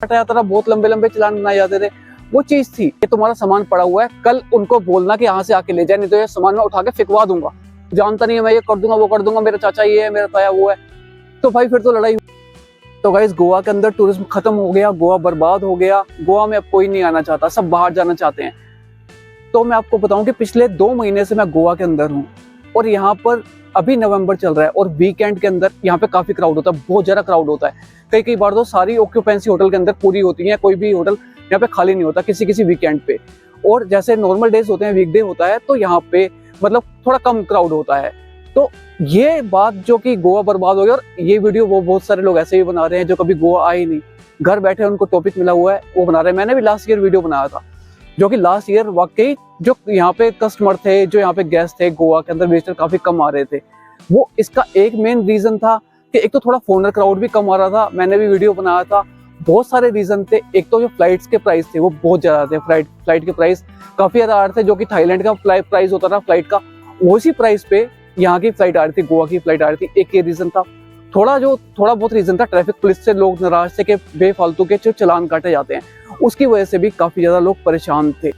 जाता था, बहुत लंबे लंबे चालान बनाए जाते थे। वो चीज थी कि तुम्हारा सामान पड़ा हुआ है, कल उनको बोलना कि यहाँ से आके ले जाए, नहीं तो ये सामान मैं उठा के फिकवा दूंगा, जानता नहीं है मैं ये कर दूंगा वो कर दूंगा, मेरा चाचा ये है, मेरा ताया वो है। तो भाई फिर तो लड़ाई। तो गाइस गोवा के अंदर टूरिज्म खत्म हो गया, गोवा बर्बाद हो गया, गोवा में अब कोई नहीं आना चाहता, सब बाहर जाना चाहते हैं। तो मैं आपको बताऊं कि पिछले 2 महीने से मैं गोवा के अंदर हूँ और यहाँ पर अभी नवंबर चल रहा है और वीकेंड के अंदर यहाँ पे काफी क्राउड होता है, बहुत ज्यादा क्राउड होता है। कई बार तो सारी ऑक्यूपेंसी होटल के अंदर पूरी होती है, कोई भी होटल यहाँ पे खाली नहीं होता किसी वीकेंड पे। और जैसे नॉर्मल डेज होते हैं, वीकडे होता है, तो यहाँ पे मतलब थोड़ा कम क्राउड होता है। तो ये बात जो कि गोवा बर्बाद हो गया, और ये वीडियो वो बहुत सारे लोग ऐसे ही बना रहे हैं जो कभी गोवा आए ही नहीं, घर बैठे उनको टॉपिक मिला हुआ है वो बना रहे हैं। मैंने भी लास्ट ईयर वीडियो बनाया था, जो कि लास्ट ईयर वाकई जो यहाँ पे कस्टमर थे, जो यहाँ पे गेस्ट थे, गोवा के अंदर विजिटर काफी कम आ रहे थे। वो इसका एक मेन रीजन था कि एक तो थोड़ा फॉरेनर क्राउड भी कम आ रहा था, मैंने भी वीडियो बनाया था। बहुत सारे रीजन थे, एक तो जो फ्लाइट्स के प्राइस थे वो बहुत ज्यादा थे, फ्लाइट के प्राइस काफी ज्यादा आ रहे थे, जो कि थाईलैंड का प्राइस होता था फ्लाइट का, उसी प्राइस पे यहाँ की फ्लाइट आ रही थी, गोवा की फ्लाइट आ रही थी। एक ये रीजन था। थोड़ा बहुत रीजन था, ट्रैफिक पुलिस से लोग नाराज थे कि बेफालतू के जो चालान काटे जाते हैं, उसकी वजह से भी काफी ज्यादा लोग परेशान थे।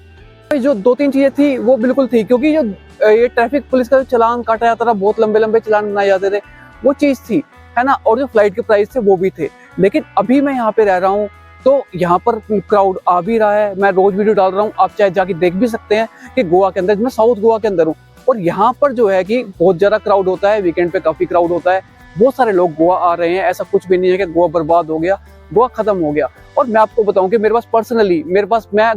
जो 2-3 चीजें थी वो बिल्कुल थी, क्योंकि जो ये ट्रैफिक पुलिस का जो चालान काटा जाता था, बहुत लंबे लंबे चालान बनाए जाते थे, वो चीज थी, है ना। और जो फ्लाइट के प्राइस थे वो भी थे। लेकिन अभी मैं यहाँ पे रह रहा हूँ तो यहाँ पर क्राउड आ भी रहा है, मैं रोज वीडियो डाल रहा हूँ, आप चाहे जाके देख भी सकते हैं कि गोवा के अंदर, मैं साउथ गोवा के अंदर हूँ, और यहाँ पर जो है कि बहुत ज्यादा क्राउड होता है, वीकेंड पे काफी क्राउड होता है, बहुत सारे लोग गोवा आ रहे हैं। ऐसा कुछ भी नहीं है कि गोवा बर्बाद हो गया, गोवा खत्म हो गया। और मैं आपको बताऊं कि मेरे पास पर्सनली मैं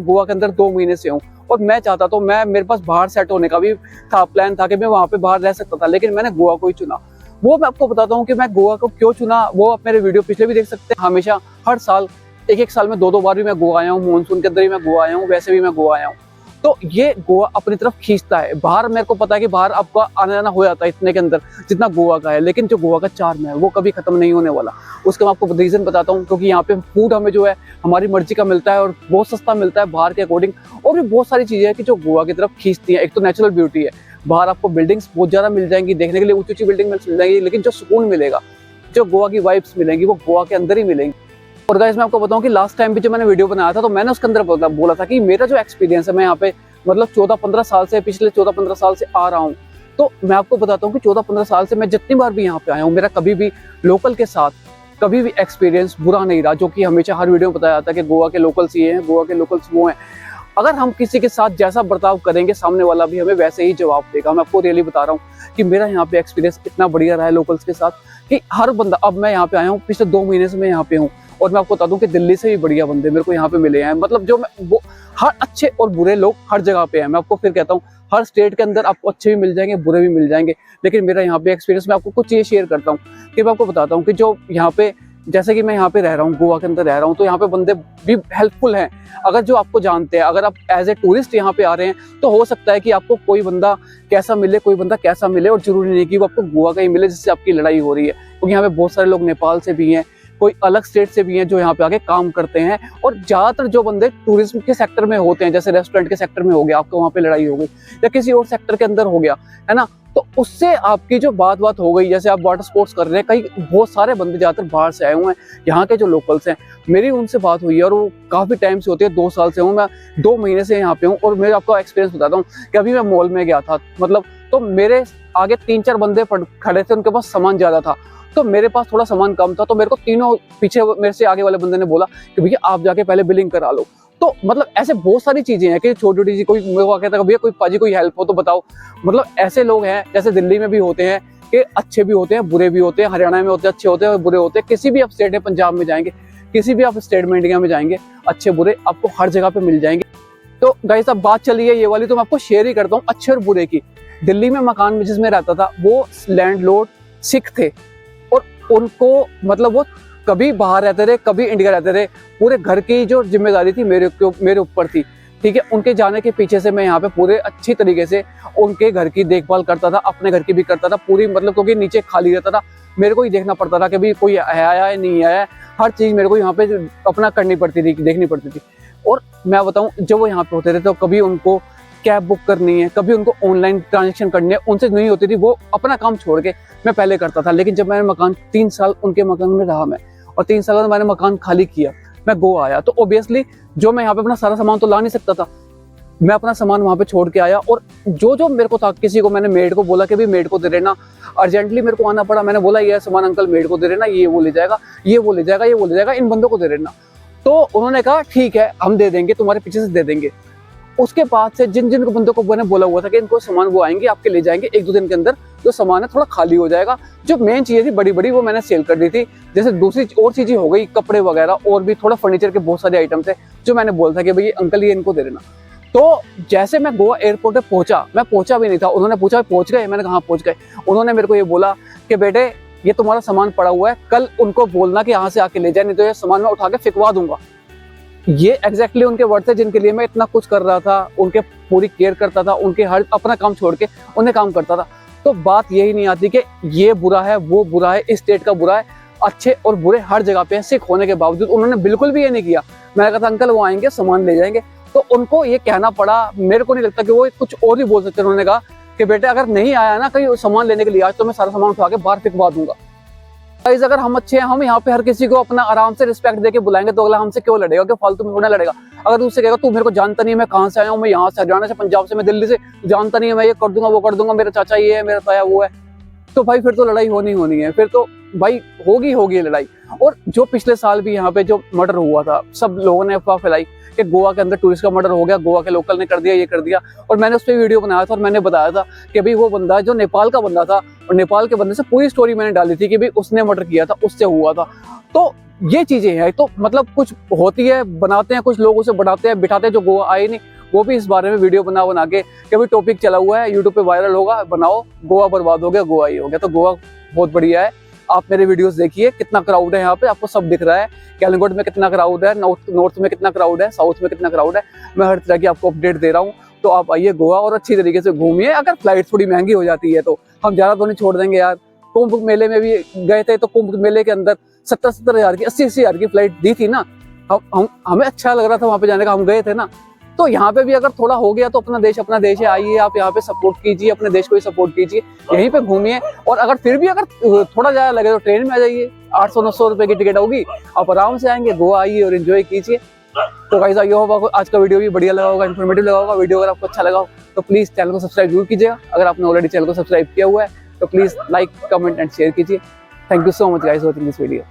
गोवा के अंदर 2 महीने से हूँ, और मैं चाहता तो मेरे पास बाहर सेट होने का भी था, प्लान था कि मैं वहां पे बाहर रह सकता था, लेकिन मैंने गोवा को ही चुना। वो मैं आपको बताता हूँ कि मैं गोवा को क्यों चुना, वो आप मेरे वीडियो पिछले भी देख सकते हैं। हमेशा हर साल एक साल में 2 बार भी मैं गोवा आया हूँ, मानसून के अंदर ही मैं गोवा आया हूँ, वैसे भी मैं गोवा आया हूँ। तो ये गोवा अपनी तरफ खींचता है। बाहर मेरे को पता है कि बाहर आपका आना जाना हो जाता है इतने के अंदर जितना गोवा का है, लेकिन जो गोवा का चार्म है वो कभी खत्म नहीं होने वाला। उसका मैं आपको रीजन बताता हूँ, क्योंकि यहाँ पे फूड हमें जो है हमारी मर्जी का मिलता है और बहुत सस्ता मिलता है बाहर के अकॉर्डिंग। और भी बहुत सारी चीजें हैं कि जो गोवा की तरफ खींचती है। एक तो नेचुरल ब्यूटी है, बाहर आपको बिल्डिंग्स बहुत ज्यादा मिल जाएंगी, देखने के लिए ऊंची ऊंची बिल्डिंग मिल जाएंगी, लेकिन जो सुकून मिलेगा, जो गोवा की वाइब्स मिलेंगी, वो गोवा के अंदर ही मिलेंगी। और गाइस मैं आपको बताऊं कि लास्ट टाइम भी जब मैंने वीडियो बनाया था तो मैंने उसके अंदर बोला था कि मेरा जो एक्सपीरियंस है, मैं यहाँ पे मतलब 14-15 साल से, पिछले 14-15 साल से आ रहा हूँ। तो मैं आपको बताता हूँ कि 14-15 साल से मैं जितनी बार भी यहाँ पे आया हूँ, मेरा कभी भी लोकल के साथ कभी भी एक्सपीरियंस बुरा नहीं रहा, जो कि हमेशा हर वीडियो में बताया जाता है कि गोवा के लोकल्स ये हैं, गोवा के लोकल्स वो हैं। अगर हम किसी के साथ जैसा बर्ताव करेंगे, सामने वाला भी हमें वैसे ही जवाब देगा। मैं आपको रियली बता रहा हूँ कि मेरा यहाँ पे एक्सपीरियंस इतना बढ़िया रहा है लोकल्स के साथ कि हर बंदा, अब मैं यहाँ पे आया हूँ, पिछले 2 महीने से मैं यहाँ पे हूँ, और मैं आपको बता दूं कि दिल्ली से भी बढ़िया बंदे मेरे को यहाँ पे मिले हैं। मतलब वो हर अच्छे और बुरे लोग हर जगह पे हैं। मैं आपको फिर कहता हूँ, हर स्टेट के अंदर आपको अच्छे भी मिल जाएंगे, बुरे भी मिल जाएंगे, लेकिन मेरा यहाँ पे एक्सपीरियंस, मैं आपको कुछ चीजें शेयर करता हूँ कि मैं आपको बताता हूँ कि जो यहाँ पे, जैसे कि मैं यहाँ पे रह रहा हूँ, गोवा के अंदर रह रहा हूँ, तो यहाँ पे बंदे भी हेल्पफुल हैं। अगर जो आपको जानते हैं, अगर आप एज ए टूरिस्ट यहाँ पे आ रहे हैं, तो हो सकता है कि आपको कोई बंदा कैसा मिले, कोई बंदा कैसा मिले, और जरूरी नहीं कि वो आपको गोवा का ही मिले जिससे आपकी लड़ाई हो रही है, क्योंकि यहाँ पे बहुत सारे लोग नेपाल से भी हैं, कोई अलग स्टेट से भी हैं जो यहाँ पे आके काम करते हैं। और ज्यादातर जो बंदे टूरिज्म के सेक्टर में होते हैं, जैसे रेस्टोरेंट के सेक्टर में हो गया, आपको वहाँ पे लड़ाई हो गई, या किसी और सेक्टर के अंदर हो गया, है ना, तो उससे आपकी जो बात हो गई, जैसे आप वाटर स्पोर्ट्स कर रहे हैं, कई बहुत सारे बंदे ज्यादातर बाहर से आए हुए हैं, यहाँ के जो लोकल्स हैं, मेरी उनसे बात हुई है, और वो काफी टाइम से होती है, 2 साल से हूँ मैं, 2 महीने से यहाँ पे हूँ। और मैं आपको एक्सपीरियंस बताता हूँ कि अभी मैं मॉल में गया था, मतलब तो मेरे आगे 3-4 बंदे खड़े थे, उनके पास सामान ज्यादा था, तो मेरे पास थोड़ा सामान कम था, तो मेरे को तीनों पीछे मेरे से आगे वाले बंदे ने बोला कि भैया आप जाके पहले बिलिंग करा लो। तो मतलब ऐसे बहुत सारी चीजें हैं कि छोटी छोटी सी, कोई मेरे को कहता है भैया कोई पाजी कोई हेल्प हो तो बताओ। मतलब ऐसे लोग हैं, जैसे दिल्ली में भी होते हैं कि अच्छे भी होते हैं, बुरे भी होते हैं, हरियाणा में होते हैं अच्छे होते हैं, बुरे होते हैं, किसी भी आप स्टेट में, पंजाब में जाएंगे, किसी भी आप स्टेट में इंडिया में जाएंगे, अच्छे बुरे आपको हर जगह पे मिल जाएंगे। तो गाइस अब बात चली है ये वाली, तो मैं आपको शेयर ही करता हूँ अच्छे और बुरे की। दिल्ली में मकान में जिसमें रहता था, वो लैंडलॉर्ड सिख थे, और उनको मतलब वो कभी बाहर रहते रहे, कभी इंडिया रहते रहे, पूरे घर की जो जिम्मेदारी थी मेरे ऊपर थी, ठीक है। उनके जाने के पीछे से मैं यहाँ पे पूरे अच्छी तरीके से उनके घर की देखभाल करता था, अपने घर की भी करता था पूरी, मतलब क्योंकि नीचे खाली रहता था, मेरे को ही देखना पड़ता था कि भाई कोई आया है नहीं आया, हर चीज मेरे को यहाँ पे अपना करनी पड़ती थी, देखनी पड़ती थी। और मैं बताऊँ, जब वो यहाँ पे होते थे तो कभी उनको कैब बुक करनी है, कभी उनको ऑनलाइन ट्रांजेक्शन करनी है, उनसे नहीं होती थी, वो अपना काम छोड़ के मैं पहले करता था। लेकिन जब मैंने मकान 3 साल उनके मकान में रहा मैं, और 3 साल बाद मैंने मकान खाली किया, मैं गोवा आया, तो ऑब्वियसली जो मैं यहाँ पे अपना सारा सामान तो ला नहीं सकता था, मैं अपना सामान वहाँ पे छोड़ के आया। और जो जो मेरे को था, किसी को मैंने मेड को बोला कि भाई मेड को दे देना, अर्जेंटली मेरे को आना पड़ा, मैंने बोला ये सामान अंकल मेड को दे देना, ये वो ले जाएगा, ये वो ले जाएगा, ये वो ले जाएगा, इन बंदों को दे देना। तो उन्होंने कहा ठीक है हम दे देंगे, तुम्हारे पीछे से दे देंगे। उसके बाद से जिन जिन बंदों को मैंने बोला हुआ था कि इनको सामान वो आएंगे आपके ले जाएंगे, 1-2 दिन के अंदर जो सामान है थोड़ा खाली हो जाएगा। जो मेन चीजें थी बड़ी बड़ी वो मैंने सेल कर दी थी, जैसे दूसरी और चीजें हो गई, कपड़े वगैरह और भी थोड़ा फर्नीचर के बहुत सारे आइटम थे जो मैंने बोला था कि भाई अंकल ये इनको दे देना। तो जैसे मैं गोवा एयरपोर्ट पे पहुंचा, मैं पहुंचा भी नहीं था, उन्होंने पूछा पहुंच गए, मैंने कहा पहुंच गए। उन्होंने मेरे को ये बोला कि बेटे ये तुम्हारा सामान पड़ा हुआ है, कल उनको बोलना कि यहाँ से आके ले जाए, नहीं तो ये सामान मैं उठा के फिकवा दूंगा। ये एग्जैक्टली उनके वर्ड थे जिनके लिए मैं इतना कुछ कर रहा था, उनके पूरी केयर करता था, उनके हर अपना काम छोड़ के उन्हें काम करता था। तो बात यही नहीं आती कि ये बुरा है, वो बुरा है, इस स्टेट का बुरा है, अच्छे और बुरे हर जगह पे सिख होने के बावजूद उन्होंने बिल्कुल भी ये नहीं किया। मैंने कहा था अंकल वो आएंगे सामान ले जाएंगे, तो उनको ये कहना पड़ा। मेरे को नहीं लगता कि वो कुछ और भी बोल सकते। उन्होंने कहा कि बेटे अगर नहीं आया ना कहीं सामान लेने के लिए आज, तो मैं सारा सामान उठा के बाहर फिकवा दूंगा। गाइस अगर हम अच्छे हैं, हम यहाँ पे हर किसी को अपना आराम से रिस्पेक्ट देके बुलाएंगे, तो अगला हमसे क्यों लड़ेगा, क्यों फालतू में थोड़ा लड़ेगा। अगर तू उससे कहेगा तू मेरे को जानता नहीं है, मैं कहाँ से आया हूँ, मैं यहाँ से हरियाणा से, पंजाब से, मैं दिल्ली से, जानता नहीं है, मैं ये कर दूंगा वो कर दूंगा, मेरा चाचा ये है, मेरा ताया वो है, तो भाई फिर तो लड़ाई होनी है, फिर तो भाई होगी लड़ाई। और जो पिछले साल भी यहाँ पे जो मर्डर हुआ था, सब लोगों ने अफवाह फैलाई कि गोवा के अंदर टूरिस्ट का मर्डर हो गया, गोवा के लोकल ने कर दिया, ये कर दिया। और मैंने उस पर वीडियो बनाया था और मैंने बताया था कि भाई वो बंदा जो नेपाल का बंदा था, और नेपाल के बंदे से पूरी स्टोरी मैंने डाली थी कि भाई उसने मर्डर किया था, उससे हुआ था। तो ये चीजें हैं, तो मतलब कुछ होती है, बनाते हैं, कुछ लोग उसे बढ़ाते हैं बिठाते हैं जो गोवा आए नहीं, वो भी इस बारे में वीडियो बना के कि भाई टॉपिक चला हुआ है, यूट्यूब पे वायरल होगा, बनाओ, गोवा बर्बाद हो गया, गोवा ही हो गया। तो गोवा बहुत बढ़िया है, आप मेरे वीडियोस देखिए, कितना क्राउड है यहाँ पे, आपको सब दिख रहा है। कैलंगोट में कितना क्राउड है, नॉर्थ में कितना क्राउड है, साउथ में कितना क्राउड है, मैं हर तरह की आपको अपडेट दे रहा हूँ। तो आप आइए गोवा और अच्छी तरीके से घूमिए। अगर फ्लाइट थोड़ी महंगी हो जाती है तो हम ज्यादा तो नहीं छोड़ देंगे यार। कुंभ मेले में भी गए थे, तो कुंभ मेले के अंदर 70-70 हज़ार की, 80-80 हज़ार की फ्लाइट दी थी ना, हमें अच्छा लग रहा था वहां पे जाने का, हम गए थे ना। तो यहाँ पे भी अगर थोड़ा हो गया तो अपना देश है, आइए आप यहाँ पे सपोर्ट कीजिए, अपने देश को ही सपोर्ट कीजिए, यहीं पे घूमिए। और अगर फिर भी अगर थोड़ा ज्यादा लगे तो ट्रेन में आ जाइए, 800-900 रुपए की टिकट होगी, आप आराम से आएंगे, गोवा आइए और एंजॉय कीजिए। तो गाइस आई होप आज का वीडियो भी बढ़िया लगा होगा, इन्फॉर्मेटिव लगा होगा। वीडियो अगर आपको अच्छा लगा हो तो प्लीज चैनल को सब्सक्राइब जरूर कीजिएगा। अगर आपने ऑलरेडी चैनल को सब्सक्राइब किया हुआ है तो please like, comment and share कीजिए। Thank you so much guys watching this video.